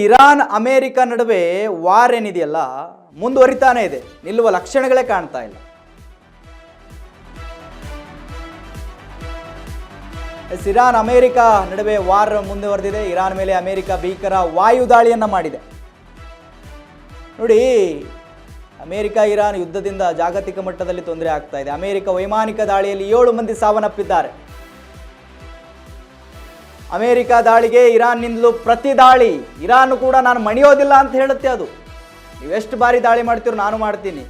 Iran America ನಡುವೆ war ಏನಿದೆಯಲ್ಲ ಮುಂದುವರಿತಾನೆ ಇದೆ, ನಿಲ್ಲುವ ಲಕ್ಷಣಗಳೇ ಕಾಣ್ತಾ ಇಲ್ಲ. ಇರಾನ್ ಅಮೇರಿಕ ನಡುವೆ ವಾರ್ ಮುಂದುವರೆದಿದೆ. ಇರಾನ್ ಮೇಲೆ ಅಮೇರಿಕ ಭೀಕರ ವಾಯು ದಾಳಿಯನ್ನ ಮಾಡಿದೆ. ನೋಡಿ, ಅಮೇರಿಕ ಇರಾನ್ ಯುದ್ಧದಿಂದ ಜಾಗತಿಕ ಮಟ್ಟದಲ್ಲಿ ತೊಂದರೆ ಆಗ್ತಾ ಇದೆ. ಅಮೇರಿಕ ವೈಮಾನಿಕ ದಾಳಿಯಲ್ಲಿ 7 ಮಂದಿ ಸಾವನ್ನಪ್ಪಿದ್ದಾರೆ. ಅಮೇರಿಕ ದಾಳಿಗೆ ಇರಾನ್ನಿಂದಲೂ ಪ್ರತಿ ದಾಳಿ. ಇರಾನ್ ಕೂಡ ನಾನು ಮಣಿಯೋದಿಲ್ಲ ಅಂತ ಹೇಳುತ್ತೆ. ಅದು ನೀವೆಷ್ಟು ಬಾರಿ ದಾಳಿ ಮಾಡ್ತೀರೋ ನಾನು ಮಾಡ್ತೀನಿ.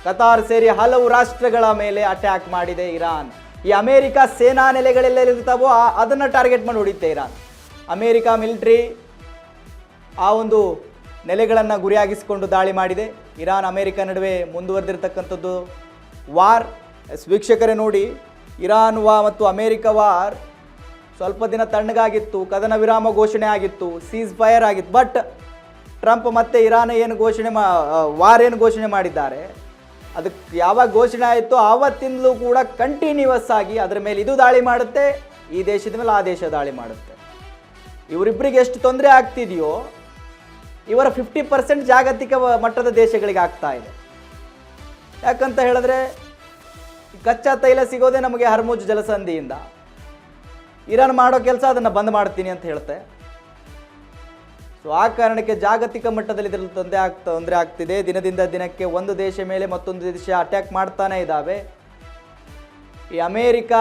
ಕತಾರ್ ಸೇರಿ ಹಲವು ರಾಷ್ಟ್ರಗಳ ಮೇಲೆ ಅಟ್ಯಾಕ್ ಮಾಡಿದೆ ಇರಾನ್. ಈ ಅಮೇರಿಕ ಸೇನಾ ನೆಲೆಗಳೆಲ್ಲ ಇರ್ತಾವೋ ಅದನ್ನು ಟಾರ್ಗೆಟ್ ಮಾಡಿ ಹೊಡಿತೆ ಇರಾನ್. ಅಮೇರಿಕ ಮಿಲಿಟರಿ ಆ ಒಂದು ನೆಲೆಗಳನ್ನು ಗುರಿಯಾಗಿಸಿಕೊಂಡು ದಾಳಿ ಮಾಡಿದೆ. ಇರಾನ್ ಅಮೇರಿಕ ನಡುವೆ ಮುಂದುವರೆದಿರ್ತಕ್ಕಂಥದ್ದು ವಾರ್. ವೀಕ್ಷಕರೇ ನೋಡಿ, ಇರಾನ್ ಮತ್ತು ಅಮೇರಿಕ ವಾರ್ ಸ್ವಲ್ಪ ದಿನ ತಣ್ಣಗಾಗಿತ್ತು, ಕದನ ವಿರಾಮ ಘೋಷಣೆ ಆಗಿತ್ತು, ಸೀಸ್ ಫೈರ್ ಆಗಿತ್ತು. ಬಟ್ ಟ್ರಂಪ್ ಮತ್ತೆ ಇರಾನ್ ಏನು ವಾರ್ ಏನು ಘೋಷಣೆ ಮಾಡಿದ್ದಾರೆ, ಅದಕ್ಕೆ ಯಾವಾಗ ಘೋಷಣೆ ಆಯಿತು ಆವತ್ತಿಂದಲೂ ಕೂಡ ಕಂಟಿನ್ಯೂಯಸ್ ಆಗಿ ಅದರ ಮೇಲೆ ಇದು ದಾಳಿ ಮಾಡುತ್ತೆ, ಈ ದೇಶದ ಮೇಲೆ ಆ ದೇಶ ದಾಳಿ ಮಾಡುತ್ತೆ. ಇವರಿಬ್ಬರಿಗೆ ಎಷ್ಟು ತೊಂದರೆ ಆಗ್ತಿದೆಯೋ ಇವರ 50% ಜಾಗತಿಕ ಮಟ್ಟದ ದೇಶಗಳಿಗೆ ಆಗ್ತಾ ಇದೆ. ಯಾಕಂತ ಹೇಳಿದ್ರೆ ಕಚ್ಚಾ ತೈಲ ಸಿಗೋದೇ ನಮಗೆ ಹರ್ಮುಜ್ ಜಲಸಂಧಿಯಿಂದ. ಇರಾನ್ ಮಾಡೋ ಕೆಲಸ ಅದನ್ನು ಬಂದ್ ಮಾಡ್ತೀನಿ ಅಂತ ಹೇಳುತ್ತೆ. ಸೊ ಆ ಕಾರಣಕ್ಕೆ ಜಾಗತಿಕ ಮಟ್ಟದಲ್ಲಿ ಇದರಲ್ಲಿ ತೊಂದರೆ ಆಗ್ತಿದೆ. ದಿನದಿಂದ ದಿನಕ್ಕೆ ಒಂದು ದೇಶ ಮೇಲೆ ಮತ್ತೊಂದು ದೇಶ ಅಟ್ಯಾಕ್ ಮಾಡ್ತಾನೆ ಇದ್ದಾವೆ. ಈ ಅಮೇರಿಕ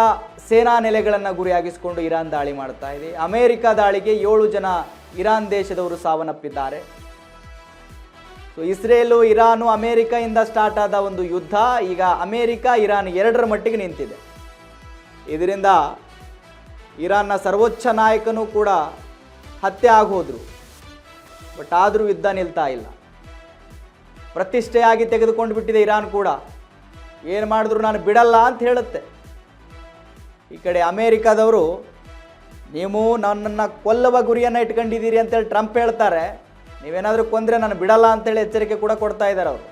ಸೇನಾ ನೆಲೆಗಳನ್ನು ಗುರಿಯಾಗಿಸಿಕೊಂಡು ಇರಾನ್ ದಾಳಿ ಮಾಡ್ತಾ ಇದೆ. ಅಮೇರಿಕ ದಾಳಿಗೆ 7 ಜನ ಇರಾನ್ ದೇಶದವರು ಸಾವನ್ನಪ್ಪಿದ್ದಾರೆ. ಸೊ ಇಸ್ರೇಲು ಇರಾನು ಅಮೇರಿಕೆಯಿಂದ ಸ್ಟಾರ್ಟ್ ಆದ ಒಂದು ಯುದ್ಧ ಈಗ ಅಮೇರಿಕ ಇರಾನ್ 2ರ ಮಟ್ಟಿಗೆ ನಿಂತಿದೆ. ಇದರಿಂದ ಇರಾನ್ನ ಸರ್ವೋಚ್ಚ ನಾಯಕನೂ ಕೂಡ ಹತ್ಯೆ ಆಗೋದ್ರು. ಬಟ್ ಆದರೂ ಯುದ್ಧ ನಿಲ್ತಾ ಇಲ್ಲ. ಪ್ರತಿಷ್ಠೆಯಾಗಿ ತೆಗೆದುಕೊಂಡು ಬಿಟ್ಟಿದೆ ಇರಾನ್ ಕೂಡ. ಏನು ಮಾಡಿದ್ರು ನಾನು ಬಿಡಲ್ಲ ಅಂತ ಹೇಳುತ್ತೆ. ಈ ಕಡೆ ಅಮೇರಿಕಾದವರು ನೀವು ನನ್ನನ್ನು ಕೊಲ್ಲುವ ಗುರಿಯನ್ನು ಇಟ್ಕೊಂಡಿದ್ದೀರಿ ಅಂತೇಳಿ ಟ್ರಂಪ್ ಹೇಳ್ತಾರೆ. ನೀವೇನಾದರೂ ಕೊಂದರೆ ನಾನು ಬಿಡಲ್ಲ ಅಂತೇಳಿ ಎಚ್ಚರಿಕೆ ಕೂಡ ಕೊಡ್ತಾ ಇದ್ದಾರೆ ಅವರು.